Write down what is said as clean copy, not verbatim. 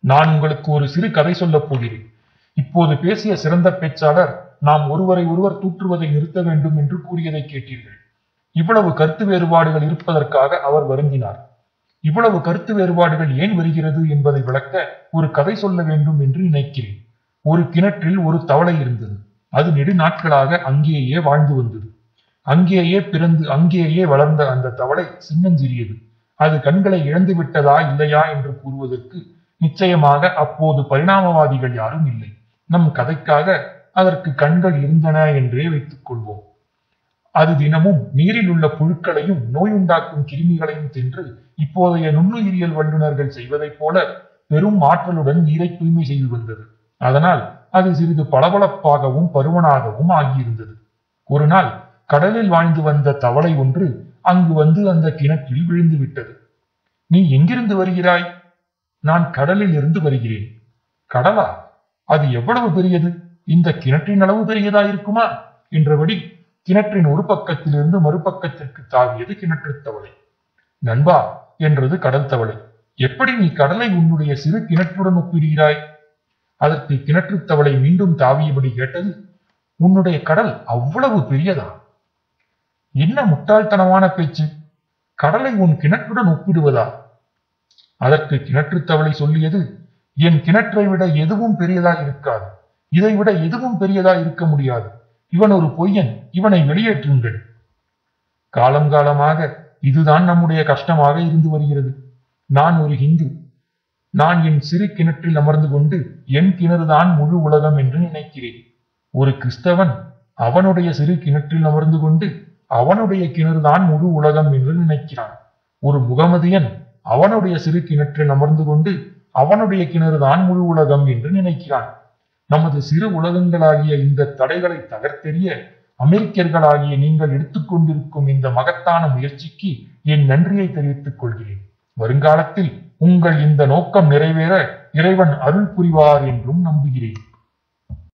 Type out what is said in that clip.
நான் உங்களுக்கு ஒரு சிறு கதை சொல்லப் போகிறேன். இப்போது பேசிய சிறந்த பேச்சாளர் நாம் ஒருவரை ஒருவர் தூற்றுவதை நிறுத்த வேண்டும் என்று கூறியதை கேட்டீர்கள். இவ்வளவு கருத்து வேறுபாடுகள் இருப்பதற்காக அவர் வருந்தினார். இவ்வளவு கருத்து வேறுபாடுகள் ஏன் வருகிறது என்பதை விளக்க ஒரு கதை சொல்ல வேண்டும் என்று நினைக்கிறேன். ஒரு கிணற்றில் ஒரு தவளை இருந்தது. அது நெடு நாட்களாக அங்கேயே வாழ்ந்து வந்தது. அங்கேயே பிறந்து அங்கேயே வளர்ந்த அந்த தவளை சின்னஞ்சிறியது. அது கண்களை இழந்து விட்டதா இல்லையா என்று கூறுவதற்கு நிச்சயமாக அப்போது பரிணாமவாதிகள் யாரும் இல்லை. நம் கதைக்காக அதற்கு கண்கள் இருந்தன என்றே வைத்துக் கொள்வோம். அது தினமும் நீரில் உள்ள புழுக்களையும் நோயுண்டாக்கும் கிருமிகளையும் தின்று இப்போதைய நுண்ணுயிரியல் வல்லுநர்கள் செய்வதைப் போல பெரும் ஆற்றலுடன் நீரை தூய்மை செய்து வந்தது. அதனால் அது சிறிது பளபளப்பாகவும் பருமனாகவும் ஆகியிருந்தது. ஒரு நாள் கடலில் வாழ்ந்து வந்த தவளை ஒன்று அங்கு வந்து அந்த கிணற்றில் விழுந்து விட்டது. நீ எங்கிருந்து வருகிறாய்? நான் கடலில் இருந்து வருகிறேன். கடலா? அது எவ்வளவு பெரியது? இந்த கிணற்றின் அளவு பெரியதா இருக்குமா என்றபடி கிணற்றின் ஒரு பக்கத்திலிருந்து மறுபக்கத்திற்கு தாவியது கிணற்று தவளை. நண்பா என்றது கடல் தவளை, எப்படி நீ கடலை உன்னுடைய சிறு கிணற்றுடன் ஒப்பிடுகிறாய்? அதற்கு கிணற்று தவளை மீண்டும் தாவியபடி கேட்டது, உன்னுடைய கடல் அவ்வளவு பெரியதா? என்ன முட்டாள்தனமான பேச்சு! கடலை உன் கிணற்றுடன் ஒப்பிடுவதா? அதற்கு கிணற்று தவளை சொல்லியது, என் கிணற்றை விட எதுவும் பெரியதா இருக்காது. இதை விட எதுவும் பெரியதா இருக்க முடியாது. இவன் ஒரு பொய்யன், இவனை வெளியேற்றுங்கள். காலங்காலமாக இதுதான் நம்முடைய கஷ்டமாக இருந்து வருகிறது. நான் ஒரு ஹிந்து. நான் என் சிறு கிணற்றில் அமர்ந்து கொண்டு என் கிணறுதான் முழு உலகம் என்று நினைக்கிறேன். ஒரு கிறிஸ்தவன் அவனுடைய சிறு கிணற்றில் அமர்ந்து கொண்டு அவனுடைய கிணறுதான் முழு உலகம் என்று நினைக்கிறான். ஒரு முகமதியன் அவனுடைய சிறு கிணற்றில் அமர்ந்து கொண்டு அவனுடைய கிணறுதான் முழு உலகம் என்று நினைக்கிறான். நமது சிறு உலகங்களாகிய இந்த தடைகளை தகர்த்தெறிய அமெரிக்கர்களாகிய நீங்கள் எடுத்துக்கொண்டிருக்கும் இந்த மகத்தான முயற்சிக்கு என் நன்றியை தெரிவித்துக் கொள்கிறேன். வருங்காலத்தில் உங்கள் இந்த நோக்கம் நிறைவேற இறைவன் அருள் புரிவார் என்றும் நம்புகிறேன்.